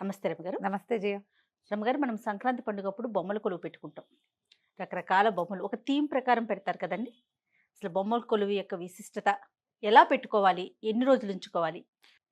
నమస్తే రమగారు. నమస్తే జయ. రమగారు, మనం సంక్రాంతి పండుగప్పుడు బొమ్మల కొలువు పెట్టుకుంటాం. రకరకాల బొమ్మలు ఒక థీమ్ ప్రకారం పెడతారు కదండి. అసలు బొమ్మల కొలువు యొక్క విశిష్టత ఎలా పెట్టుకోవాలి, ఎన్ని రోజులు ఉంచుకోవాలి?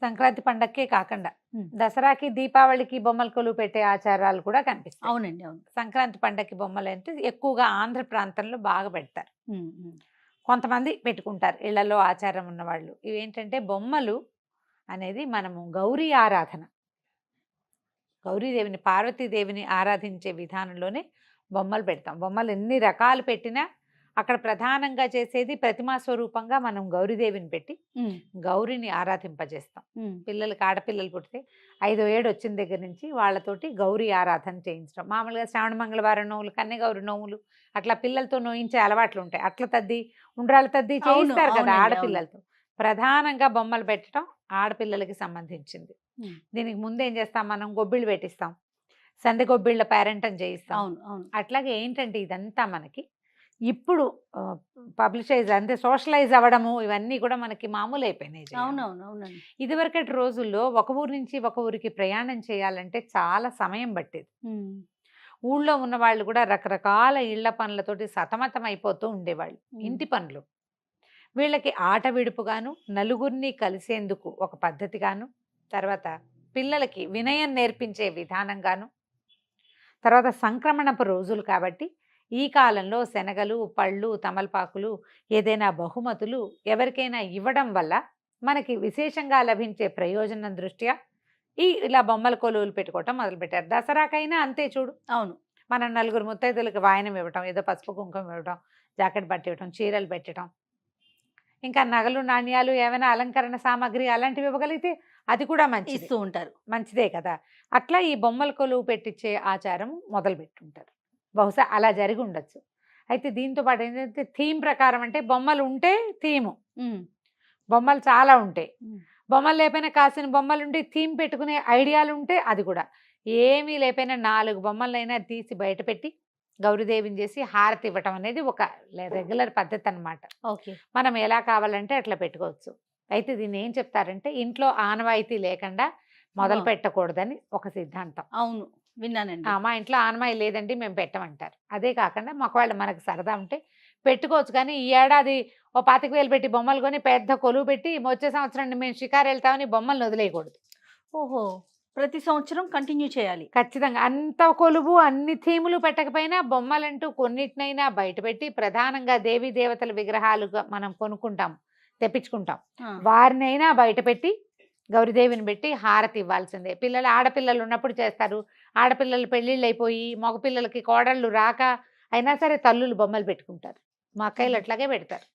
సంక్రాంతి పండక్కే కాకుండా ఉమ్. దసరాకి, దీపావళికి బొమ్మల కొలువు పెట్టే ఆచారాలు కూడా కనిపిస్తాయి. అవునండి, అవును. సంక్రాంతి పండక్కి బొమ్మలు అంటే ఎక్కువగా ఆంధ్ర ప్రాంతంలో బాగా పెడతారు. ఉమ్, ఉమ్. కొంతమంది పెట్టుకుంటారు ఇళ్లలో ఆచారం ఉన్నవాళ్ళు. ఇవేంటంటే బొమ్మలు అనేది మనము గౌరీ ఆరాధన, గౌరీదేవిని, పార్వతీదేవిని ఆరాధించే విధానంలోనే బొమ్మలు పెడతాం. బొమ్మలు ఎన్ని రకాలు పెట్టినా అక్కడ ప్రధానంగా చేసేది ప్రతిమా స్వరూపంగా మనం గౌరీదేవిని పెట్టి ఉమ్, గౌరిని ఆరాధింపజేస్తాం. ఉమ్. పిల్లలకి, ఆడపిల్లలు పుడితే 5వ ఏడు వచ్చిన దగ్గర నుంచి వాళ్ళతోటి గౌరీ ఆరాధన చేయించడం. మామూలుగా శ్రావణ మంగళవారం నోములు, కన్యగౌరి నోములు అట్లా పిల్లలతో నోయించే అలవాట్లు ఉంటాయి. అట్ల తద్ది, ఉండ్రాళ్ళ తద్ది అవును, చేయిస్తారు కదా అవునండి, ఆడపిల్లలతో. ప్రధానంగా బొమ్మలు పెట్టడం ఆడపిల్లలకి సంబంధించింది. ఉమ్. దీనికి ముందు ఏం చేస్తాం, మనం గొబ్బిళ్ళు పెట్టిస్తాం, సందె గొబ్బిళ్ళ పేరెంటం చేయిస్తాం. అవును, అవును. అట్లాగే ఏంటంటే ఇదంతా మనకి ఇప్పుడు పబ్లిషైజ్ అంటే సోషలైజ్ అవ్వడము ఇవన్నీ కూడా మనకి మామూలు అయిపోయినాయి జయ. అవునవును, అవునండి. ఇదివరకటి రోజుల్లో ఒక ఊరు నుంచి ఒక ఊరికి ప్రయాణం చేయాలంటే చాలా సమయం పట్టేది. ఉమ్, ఊళ్ళో ఉన్న వాళ్ళు కూడా రకరకాల ఇళ్ల పనులతోటి సతమతం అయిపోతూ ఉండేవాళ్ళు. ఉమ్. ఇంటి పనులు వీళ్ళకి ఆట విడుపుగాను, నలుగురిని కలిసేందుకు ఒక పద్ధతిగాను, తర్వాత పిల్లలకి వినయం నేర్పించే విధానంగాను, తర్వాత సంక్రమణపు రోజులు కాబట్టి ఈ కాలంలో శనగలు, పళ్ళు, తమలపాకులు, ఏదైనా బహుమతులు ఎవరికైనా ఇవ్వడం వల్ల మనకి విశేషంగా లభించే ప్రయోజనం దృష్ట్యా ఇలా బొమ్మల కొలువులు పెట్టుకోవటం మొదలుపెట్టారు. దసరాకైనా అంతే చూడు. అవును. మనం నలుగురు ముత్తైదులకు వాయనం ఇవ్వటం, ఏదో పసుపు కుంకుమ ఇవ్వటం, జాకెట్ బట్టి ఇవ్వటం, చీరలు పెట్టడం, ఇంకా నగలు, నాణ్యాలు, ఏమైనా అలంకరణ సామాగ్రి అలాంటివి ఇవ్వగలిగితే అది కూడా మంచిది, ఇస్తూ ఉంటారు. మంచిదే కదా. అట్లా ఈ బొమ్మల కొలువు పెట్టించే ఆచారం మొదలు పెట్టుంటారు. బహుశా అలా జరిగి ఉండొచ్చు. అయితే దీంతో పాటు ఏంటంటే థీమ్ ప్రకారం అంటే బొమ్మలు ఉంటే థీము, ఉమ్, బొమ్మలు చాలా ఉంటాయి. ఉమ్. బొమ్మలు లేకపోయినా కాసిన బొమ్మలు ఉంటే థీమ్ పెట్టుకునే ఐడియాలు ఉంటే అది కూడా. ఏమీ లేకపోయినా 4 బొమ్మలైనా తీసి బయట పెట్టి గౌరీదేవిని చేసి హారతి ఇవ్వటం అనేది ఒక రెగ్యులర్ పద్ధతి అన్నమాట. ఓకే. మనం ఎలా కావాలంటే అట్లా పెట్టుకోవచ్చు. అయితే దీన్ని ఏం చెప్తారంటే ఇంట్లో ఆనవాయితీ లేకుండా మొదలు పెట్టకూడదని ఒక సిద్ధాంతం. అవును, విన్నానండి. మా ఇంట్లో ఆనవాయి లేదండి మేము పెట్టమంటారు. అదే కాకుండా ఒకవేళ మనకు సరదా ఉంటే పెట్టుకోవచ్చు. కానీ ఈ ఏడాది ఓ 25,000 పెట్టి బొమ్మలు కొని పెద్ద కొలువు పెట్టి వచ్చే సంవత్సరం మేము షికారు వెళ్తామని బొమ్మలను వదిలేయకూడదు. ఓహో, ప్రతి సంవత్సరం కంటిన్యూ చేయాలి. ఖచ్చితంగా అంత కొలువు, అన్ని థీములు పెట్టకపోయినా బొమ్మలంటూ కొన్నిటినైనా బయట పెట్టి ప్రధానంగా దేవీ దేవతల విగ్రహాలుగా మనం కొనుక్కుంటాం, తెప్పించుకుంటాం, ఆ, వారినైనా బయట పెట్టి గౌరీదేవిని పెట్టి హారతి ఇవ్వాల్సిందే. ఆడపిల్లలు ఉన్నప్పుడు చేస్తారు. ఆడపిల్లలు పెళ్ళిళ్ళు అయిపోయి మగపిల్లలకి కోడళ్ళు రాక అయినా సరే తల్లులు బొమ్మలు పెట్టుకుంటారు. మా అక్కయ్యలు అట్లాగే పెడతారు.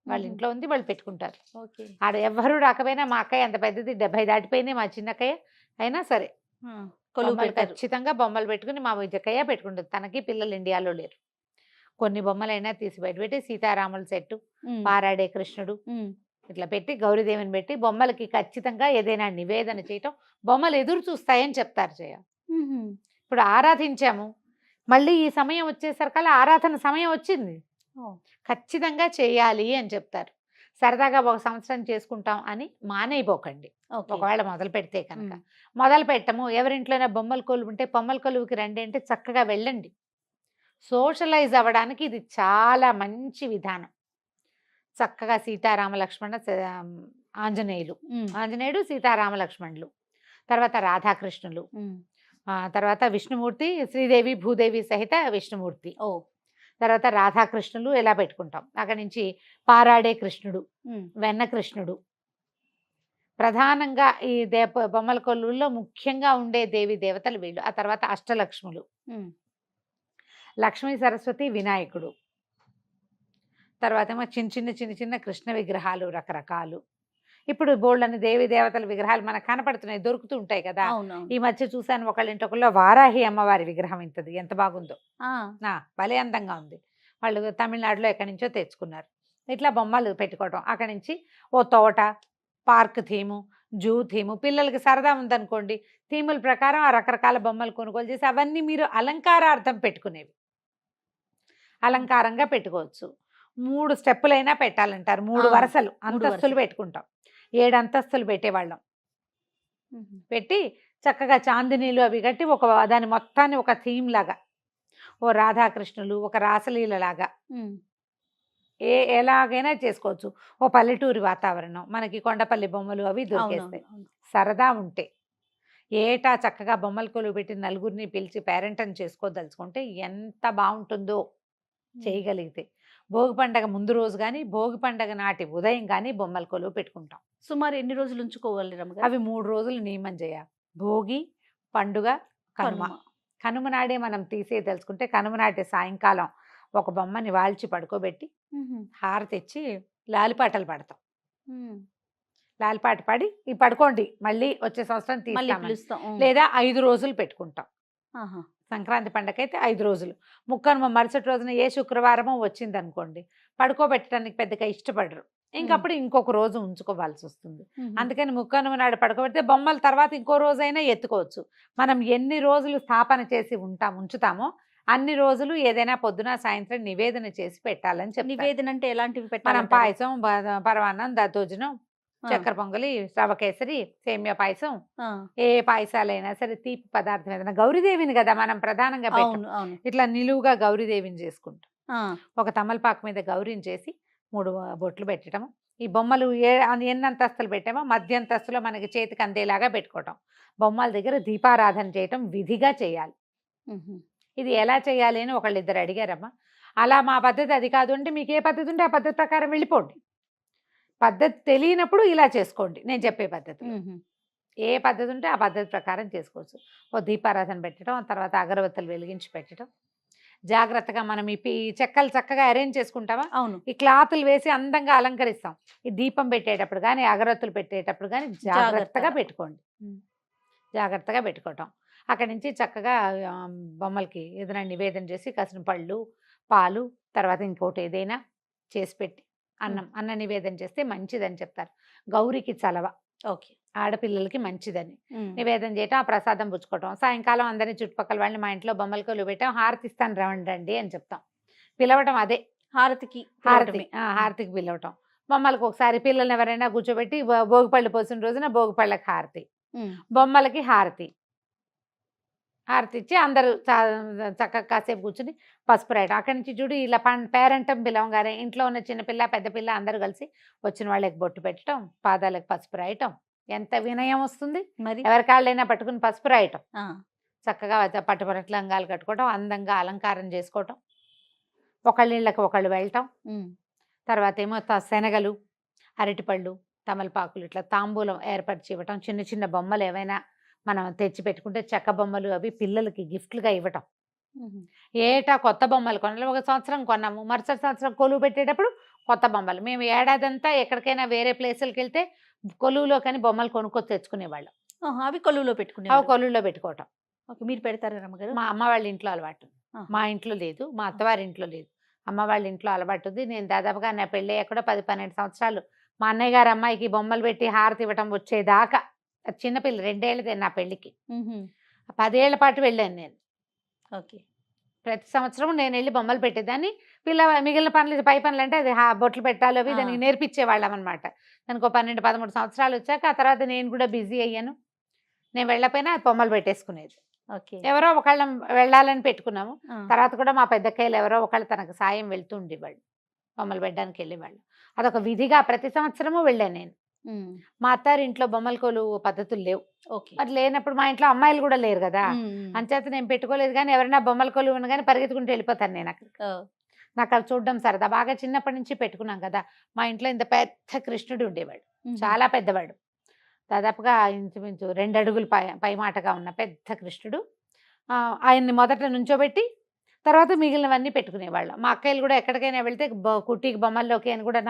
వాళ్ళ మ్మ్. ఇంట్లో ఉంది, వాళ్ళు పెట్టుకుంటారు. ఓకే. ఆడ ఎవ్వరూ రాకపోయినా మా అక్కయ్య అంత పెద్దది, 70 దాటిపోయింది మా చిన్నక్కయ్య, అయినా సరే ఆ, కొలువు బొమ్మలు పెడతారు. ఖచ్చితంగా బొమ్మలు పెట్టుకుని మా విజయకయ్య పెట్టుకుంటుంది. తనకి పిల్లలు ఇండియాలో లేరు. కొన్ని బొమ్మలైనా తీసి బయట పెట్టి సీతారాముల సెట్టు, ఉమ్, పారాడే కృష్ణుడు ఉమ్. ఇట్లా పెట్టి గౌరీదేవిని పెట్టి బొమ్మలకి ఖచ్చితంగా ఏదైనా నివేదన చేయటం, బొమ్మలు ఎదురు చూస్తాయని చెప్తారు జయ. ఉహుం. ఇప్పుడు ఆరాధించాము, మళ్ళీ ఈ సమయం వచ్చేసరికల్లా ఆరాధన సమయం వచ్చింది, ఓ, ఖచ్చితంగా చేయాలి అని చెప్తారు. సరదాగా ఒక సంవత్సరం చేసుకుంటాం అని మానేయబోకండి. ఓకే. ఒకవేళ మొదలు పెడితే కనుక ఉమ్. మొదలు పెట్టము, ఎవరింట్లోనే బొమ్మల కొలువు ఉంటే బొమ్మల కొలువుకి రండి అంటే చక్కగా వెళ్ళండి. సోషలైజ్ అవ్వడానికి ఇది చాలా మంచి విధానం. చక్కగా సీతారామ లక్ష్మణ ఆంజనేయులు, ఉమ్, ఆంజనేయుడు సీతారామ లక్ష్మణులు, తర్వాత రాధాకృష్ణులు, ఉమ్. తర్వాత విష్ణుమూర్తి, శ్రీదేవి భూదేవి సహిత విష్ణుమూర్తి, ఓ, తర్వాత రాధాకృష్ణులు ఇలా పెట్టుకుంటాం. అక్కడి నుంచి పారాడే కృష్ణుడు, ఉమ్. వెన్న కృష్ణుడు, ప్రధానంగా ఈ బొమ్మల కొలువుల్లో ముఖ్యంగా ఉండే దేవి దేవతలు వీళ్ళు. ఆ తర్వాత అష్టలక్ష్ములు, ఉమ్. లక్ష్మీ సరస్వతి, వినాయకుడు, తర్వాత ఏమో చిన్న చిన్న కృష్ణ విగ్రహాలు రకరకాలు. ఇప్పుడు బోల్డని దేవి దేవతల విగ్రహాలు మనకు కనపడుతున్నాయి, దొరుకుతూ ఉంటాయి కదా. అవునవును. ఈ మధ్య చూశాను ఒకళ్ళ ఇంటొకళ్ళు వారాహి అమ్మవారి విగ్రహం ఇంతది, ఎంత బాగుందో, ఆ, భలే అందంగా ఉంది. వాళ్ళు తమిళనాడులో ఎక్కడి నుంచో తెచ్చుకున్నారు. ఇట్లా బొమ్మలు పెట్టుకోవటం. అక్కడి నుంచి ఓ తోట, పార్క్ థీము, జూ థీము, పిల్లలకి సరదా ఉందనుకోండి థీముల ప్రకారం ఆ రకరకాల బొమ్మలు కొనుగోలు చేసి అవన్నీ మీరు అలంకారార్థం పెట్టుకునేవి, అలంకారంగా పెట్టుకోవచ్చు. 3 స్టెప్పులైనా పెట్టాలంటారు, 3 ఆ, వరసలు, 3 అంతస్తులు వరుసలు. పెట్టుకుంటాం. 7 అంతస్తులు పెట్టేవాళ్ళం. ఉహుం. పెట్టి చక్కగా చాందినీలు అవి కట్టి దాని మొత్తాన్ని ఒక థీమ్ లాగా, ఓ రాధాకృష్ణులు, ఒక రాసలీల లాగా ఎలాగైనా చేసుకోవచ్చు. ఓ పల్లెటూరి వాతావరణం, మనకి కొండపల్లి బొమ్మలు అవి దొరికేస్తాయి. సరదా ఉంటే ఏటా చక్కగా బొమ్మల కొలువు పెట్టి నలుగురిని పిలిచి పేరెంటని చేసుకోదలుచుకుంటే ఎంత బాగుంటుందో చేయగలిగితే. భోగి పండగ ముందు రోజు కానీ, భోగి పండగ నాటి ఉదయం కానీ బొమ్మల కొలువు పెట్టుకుంటాం. సుమారు ఎన్ని రోజులు ఉంచుకోవాలి రమ్మగారు? అవి 3 రోజులు నియమం చేయాలి. భోగి, పండుగ, కనుమ. కనుమ నాడే మనం తీసేదలుచుకుంటే కనుమ నాటి సాయంకాలం ఒక బొమ్మని వాల్చి పడుకోబెట్టి హారతి ఇచ్చి లాలిపాటలు పాడతాం. లాలిపాట పాడి ఈ పడుకోండి, మళ్ళీ వచ్చే సంవత్సరం తీస్తాం. లేదా 5 రోజులు పెట్టుకుంటాం. సంక్రాంతి పండగ అయితే 5 రోజులు. ముక్కనుమ మరుసటి రోజున ఏ శుక్రవారమో వచ్చింది అనుకోండి, పడుకోబెట్టడానికి పెద్దగా ఇష్టపడరు, ఇంకప్పుడు ఇంకొక రోజు ఉంచుకోవాల్సి వస్తుంది. అందుకని ముక్కనుమ నాడు పడుకోబెడితే బొమ్మల తర్వాత ఇంకో రోజైనా ఎత్తుకోవచ్చు. మనం ఎన్ని రోజులు స్థాపన చేసి ఉంచుతామో అన్ని రోజులు ఏదైనా పొద్దున సాయంత్రం నివేదన చేసి పెట్టాలని చెప్పి. నివేదన అంటే ఎలాంటివి పెట్టాలి? మనం పాయసం, పరమాన్నం, దద్దోజనం, చక్కెర పొంగలి, రవ కేసరి, సేమియా పాయసం, ఏ పాయసాలైనా సరే తీపి పదార్థం ఏదైనా. గౌరీదేవిని కదా మనం ప్రధానంగా ఇట్లా నిలువుగా గౌరీదేవిని చేసుకుంటాం. ఒక తమలపాకు మీద గౌరీని చేసి 3 బొట్లు పెట్టడం. ఈ బొమ్మలు ఎన్ని అంతస్తులు పెట్టామో మధ్యంతస్తులో మనకి చేతికి అందేలాగా పెట్టుకోవటం. బొమ్మల దగ్గర దీపారాధన చేయటం విధిగా చేయాలి. ఇది ఎలా చేయాలి అని ఒకళ్ళిద్దరు అడిగారమ్మా. అలా మా పద్ధతి అది కాదు అంటే మీకు ఏ పద్ధతి ఉంటే ఆ పద్ధతి ప్రకారం వెళ్ళిపోండి. పద్ధతి తెలియనప్పుడు ఇలా చేసుకోండి నేను చెప్పే పద్ధతి. ఏ పద్ధతి ఉంటే ఆ పద్ధతి ప్రకారం చేసుకోవచ్చు. ఓ దీపారాధన పెట్టడం, తర్వాత అగరబత్తులు వెలిగించి పెట్టడం. జాగ్రత్తగా మనం ఈ చెక్కలు చక్కగా అరేంజ్ చేసుకుంటామా, అవును, ఈ క్లాతులు వేసి అందంగా అలంకరిస్తాం. ఈ దీపం పెట్టేటప్పుడు కానీ, అగరబత్తులు పెట్టేటప్పుడు కానీ జాగ్రత్తగా పెట్టుకోండి. జాగ్రత్తగా పెట్టుకోవటం. అక్కడి నుంచి చక్కగా బొమ్మలకి ఏదైనా నివేదన చేసి కాసిన పళ్ళు, పాలు, తర్వాత ఇంకోటి ఏదైనా చేసి పెట్టి అన్న నివేదన చేస్తే మంచిదని చెప్తారు. గౌరికి చలవ, ఓకే, ఆడపిల్లలకి మంచిదని నివేదన చేయటం, ఆ ప్రసాదం పుచ్చుకోవటం. సాయంకాలం అందరినీ చుట్టుపక్కల వాళ్ళని మా ఇంట్లో బొమ్మల కొలువు పెట్టాం, హారతి ఇస్తాను రండి అని చెప్తాం. పిలవటం అదే హారతికి పిలవటం. బొమ్మలకు ఒకసారి పిల్లల్ని ఎవరైనా కూర్చోబెట్టి భోగిపళ్ళు పోసిన రోజున భోగిపళ్ళకి హారతి, బొమ్మలకి హారతి ఇచ్చి అందరూ చక్కగా కాసేపు కూర్చుని పసుపు రాయటం. అక్కడి నుంచి చూడు ఇలా పేరెంటం పిలవగానే ఇంట్లో ఉన్న చిన్నపిల్ల పెద్ద పిల్ల అందరూ కలిసి వచ్చిన వాళ్ళకి బొట్టు పెట్టడం, పాదాలకు పసుపు రాయటం. ఎంత వినయం వస్తుంది మరి. ఎవరికాళ్ళైనా పట్టుకుని పసుపు రాయటం, చక్కగా పట్టుపరట్ల లంగాలు కట్టుకోవటం, అందంగా అలంకారం చేసుకోవటం, ఒకళ్ళిళ్ళకి ఒకళ్ళు వెళ్ళటం. తర్వాత ఏమో శనగలు, అరటిపళ్ళు, తమలపాకులు ఇట్లా తాంబూలం ఏర్పరిచి ఇవ్వటం. చిన్న చిన్న బొమ్మలు ఏవైనా మనం తెచ్చి పెట్టుకుంటే చెక్క బొమ్మలు అవి పిల్లలకి గిఫ్ట్లుగా ఇవ్వటం. ఏటా కొత్త బొమ్మలు కొనాలి. ఒక సంవత్సరం కొన్నాము, మరుసటి సంవత్సరం కొలువు పెట్టేటప్పుడు కొత్త బొమ్మలు. మేము ఏడాదంతా ఎక్కడికైనా వేరే ప్లేసులకి వెళ్తే కొలువులో కానీ బొమ్మలు కొనుక్కొచ్చి తెచ్చుకునేవాళ్ళం. అవి కొలువులో పెట్టుకోవటం. మీరు పెడతారా రమ్మగారు? మా అమ్మ వాళ్ళ ఇంట్లో అలవాటు, మా ఇంట్లో లేదు. మా అత్తవారి ఇంట్లో లేదు, అమ్మ వాళ్ళ ఇంట్లో అలవాటు ఉంది. నేను దాదాపుగా నా పెళ్ళి కూడా 10-12 సంవత్సరాలు మా అన్నయ్య గారు అమ్మాయికి బొమ్మలు పెట్టి హారతి ఇవ్వటం వచ్చేదాకా. చిన్నపిల్ల 2 ఏళ్ళదే నా పెళ్ళికి. 10 ఏళ్ల పాటు వెళ్ళాను నేను. ఓకే, ప్రతి సంవత్సరం నేను వెళ్ళి బొమ్మలు పెట్టేదాన్ని. మిగిలిన పనులు, పై పనులు అంటే అది బొట్లు పెట్టాలి అవి దానికి నేర్పించేవాళ్ళం అనమాట. దానికి 12-13 సంవత్సరాలు వచ్చాక ఆ తర్వాత నేను కూడా బిజీ అయ్యాను. నేను వెళ్ళకపోయినా బొమ్మలు పెట్టేసుకునేది. ఓకే, ఎవరో ఒకళ్ళం వెళ్ళాలని పెట్టుకున్నాము. తర్వాత కూడా మా పెద్దక్కయ్యలు ఎవరో ఒకళ్ళు తనకు సాయం వెళ్తూ ఉండేవాళ్ళు, బొమ్మలు పెట్టడానికి వెళ్ళేవాళ్ళు. అదొక విధిగా ప్రతి సంవత్సరము వెళ్ళాను నేను. మా అత్తారి ఇంట్లో బొమ్మల కొలువు పద్ధతులు లేవు. మరి లేనప్పుడు మా ఇంట్లో అమ్మాయిలు కూడా లేరు కదా, అంచేత నేను పెట్టుకోలేదు. కానీ ఎవరైనా బొమ్మల కొలువు కానీ పరిగెత్తుకుంటూ వెళ్ళిపోతాను నేను అక్కడికి. నాకు అది చూడడం సరదా. బాగా చిన్నప్పటి నుంచి పెట్టుకున్నాం కదా. మా ఇంట్లో ఇంత పెద్ద కృష్ణుడు ఉండేవాడు, చాలా పెద్దవాడు, దాదాపుగా ఇంచుమించు 2 అడుగులు పై మాటగా ఉన్న పెద్ద కృష్ణుడు. ఆయన్ని మొదట నుంచోబెట్టి తర్వాత మిగిలినవన్నీ పెట్టుకునేవాళ్ళం. మా అక్కయ్యలు కూడా ఎక్కడికైనా వెళ్తే కుట్టికి బొమ్మల్లోకి అని కూడా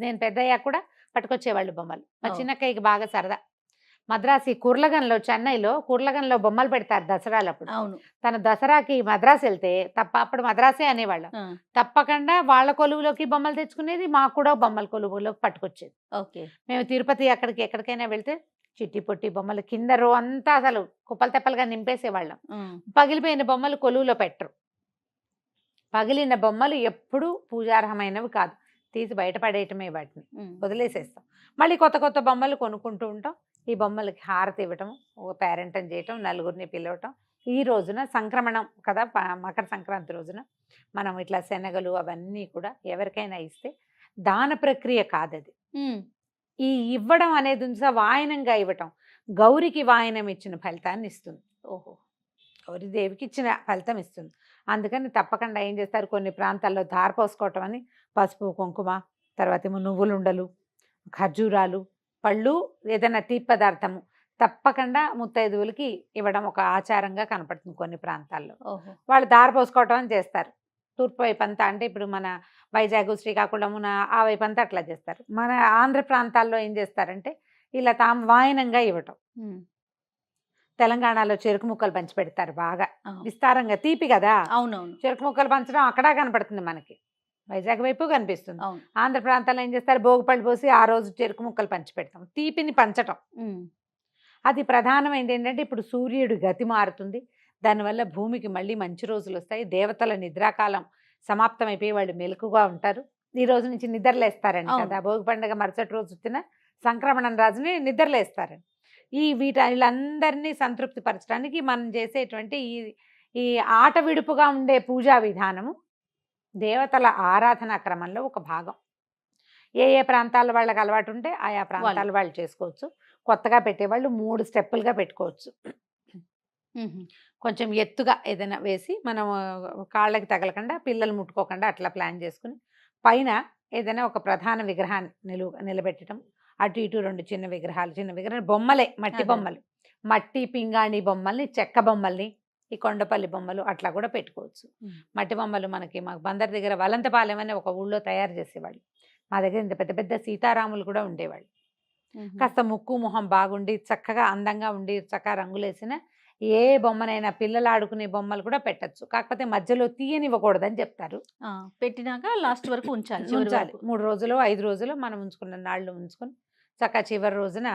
నేను పెద్దయ్యాక కూడా పట్టుకొచ్చేవాళ్ళు బొమ్మలు. మా చిన్నక్కయ్యకి బాగా సరదా. మద్రాసి కుర్లగన్లో, చెన్నైలో కుర్లగన్లో బొమ్మలు పెడతారు దసరాలప్పుడు. తన దసరాకి మద్రాసు వెళ్తే అప్పుడు మద్రాసే అనేవాళ్ళం. తప్పకుండా వాళ్ళ కొలువులోకి బొమ్మలు తెచ్చుకునేది, మాకు కూడా బొమ్మల కొలువులోకి పట్టుకొచ్చేది. మేము తిరుపతి ఎక్కడికైనా వెళ్తే చిట్టి పొట్టి బొమ్మలు కింద రో అంతా అసలు కుప్పలు తెప్పలుగా నింపేసేవాళ్ళం. పగిలిపోయిన బొమ్మలు కొలువులో పెట్టరు. పగిలిన బొమ్మలు ఎప్పుడూ పూజార్హమైనవి కాదు, తీసి బయటపడేయటమే, వాటిని వదిలేసేస్తాం. మళ్ళీ కొత్త కొత్త బొమ్మలు కొనుక్కుంటూ ఉంటాం. ఈ బొమ్మలకి హారతి ఇవ్వటం, ఒక పేరెంటం చేయటం, నలుగురిని పిలవటం. ఈ రోజున సంక్రమణం కదా, మకర సంక్రాంతి రోజున మనం ఇట్లా శనగలు అవన్నీ కూడా ఎవరికైనా ఇస్తే దాన ప్రక్రియ కాదది. ఈ ఇవ్వడం అనేది ఉంచా వాయనంగా ఇవ్వటం గౌరికి వాయనం ఇచ్చిన ఫలితాన్ని ఇస్తుంది. ఓహో. గౌరీదేవికి ఇచ్చిన ఫలితం ఇస్తుంది. అందుకని తప్పకుండా ఏం చేస్తారు, కొన్ని ప్రాంతాల్లో ధార పోసుకోవటం అని పసుపు కుంకుమ, తర్వాత ఏమో నువ్వులుండలు, ఖర్జూరాలు, పళ్ళు, ఏదైనా తీపి పదార్థము తప్పకుండా ముత్తైదువులకి ఇవ్వడం ఒక ఆచారంగా కనపడుతుంది కొన్ని ప్రాంతాల్లో. ఓహో. వాళ్ళు ధార పోసుకోవటం అని చేస్తారు. తూర్పు వైపు అంతా, అంటే ఇప్పుడు మన వైజాగ్ శ్రీకాకుళమున ఆ వైపు అంతా అట్లా చేస్తారు. మన ఆంధ్ర ప్రాంతాల్లో ఏం చేస్తారంటే ఇలా తాము వాయనంగా ఇవ్వటం. తెలంగాణలో చెరుకు ముక్కలు పంచి పెడతారు బాగా విస్తారంగా, తీపి కదా. అవునవును. చెరుకు ముక్కలు పంచడం అక్కడ కనపడుతుంది మనకి, వైజాగ్ వైపు కనిపిస్తుంది. అవును. ఆంధ్ర ప్రాంతాల్లో ఏం చేస్తారు, భోగిపళ్ళు పోసి ఆ రోజు చెరుకు ముక్కలు పంచి పెడతాం. తీపిని పంచటం అది ప్రధానమైనది. ఏంటంటే ఇప్పుడు సూర్యుడు గతి మారుతుంది, దానివల్ల భూమికి మళ్ళీ మంచి రోజులు వస్తాయి. దేవతల నిద్రాకాలం సమాప్తమైపోయి వాళ్ళు మెలకుగా ఉంటారు. ఈ రోజు నుంచి నిద్రలేస్తారని కదా, భోగి పండుగ మరుసటి రోజు వచ్చిన సంక్రమణం రాజుని నిద్రలేస్తారని. వీళ్ళందరినీ సంతృప్తి పరచడానికి మనం చేసేటువంటి ఈ ఆట విడుపుగా ఉండే పూజా విధానము దేవతల ఆరాధనా క్రమంలో ఒక భాగం. ఏ ప్రాంతాల వాళ్ళకి అలవాటు ఉంటే ఆయా ప్రాంతాల వాళ్ళు చేసుకోవచ్చు. కొత్తగా పెట్టేవాళ్ళు 3 స్టెప్పులుగా పెట్టుకోవచ్చు. కొంచెం ఎత్తుగా ఏదైనా వేసి మనం కాళ్ళకి తగలకుండా, పిల్లలు ముట్టుకోకుండా అట్లా ప్లాన్ చేసుకుని పైన ఏదైనా ఒక ప్రధాన విగ్రహాన్ని నిలబెట్టడం, అటు ఇటు 2 చిన్న విగ్రహాలు బొమ్మలే, మట్టి బొమ్మలు, మట్టి పింగాణి బొమ్మల్ని, చెక్క బొమ్మల్ని, ఈ కొండపల్లి బొమ్మలు అట్లా కూడా పెట్టుకోవచ్చు. మట్టి బొమ్మలు మాకు బందర్ దగ్గర వలంతపాలెం అని ఒక ఊళ్ళో తయారు చేసేవాళ్ళు. మా దగ్గర ఇంత పెద్ద పెద్ద సీతారాములు కూడా ఉండేవాళ్ళు. కాస్త ముక్కు మొహం బాగుండి చక్కగా అందంగా ఉండి చక్కగా రంగులేసిన ఏ బొమ్మనైనా, పిల్లలు ఆడుకునే బొమ్మలు కూడా పెట్టచ్చు. కాకపోతే మధ్యలో తీయనివ్వకూడదని చెప్తారు. పెట్టినాక లాస్ట్ వరకు ఉంచాలి. 3 రోజులు 5 రోజులు మనం ఉంచుకున్న నాళ్ళు ఉంచుకొని చక్కగా చివరి రోజున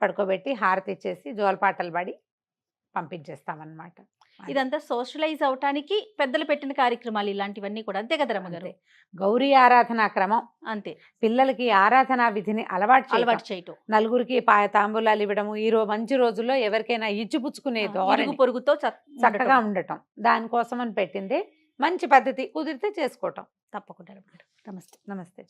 పడుకోబెట్టి హారతి ఇచ్చేసి జోలపాటలు పాడి పంపించేస్తామన్నమాట. ఇదంతా సోషలైజ్ అవటానికి పెద్దలు పెట్టిన కార్యక్రమాలు ఇలాంటివన్నీ కూడా, అంతే కదా రమ్మగారు? గౌరీ ఆరాధనా క్రమం అంతే. పిల్లలకి ఆరాధనా విధిని అలవాటు చేయటం, నలుగురికి తాంబూలాలు ఇవ్వడము, మంచి రోజుల్లో ఎవరికైనా ఇచ్చిపుచ్చుకునే ధోరణి, పొరుగుతో చక్కగా ఉండటం, దానికోసం అని పెట్టింది. మంచి పద్ధతి, కుదిరితే చేసుకోవటం. తప్పకుండా. నమస్తే. నమస్తే.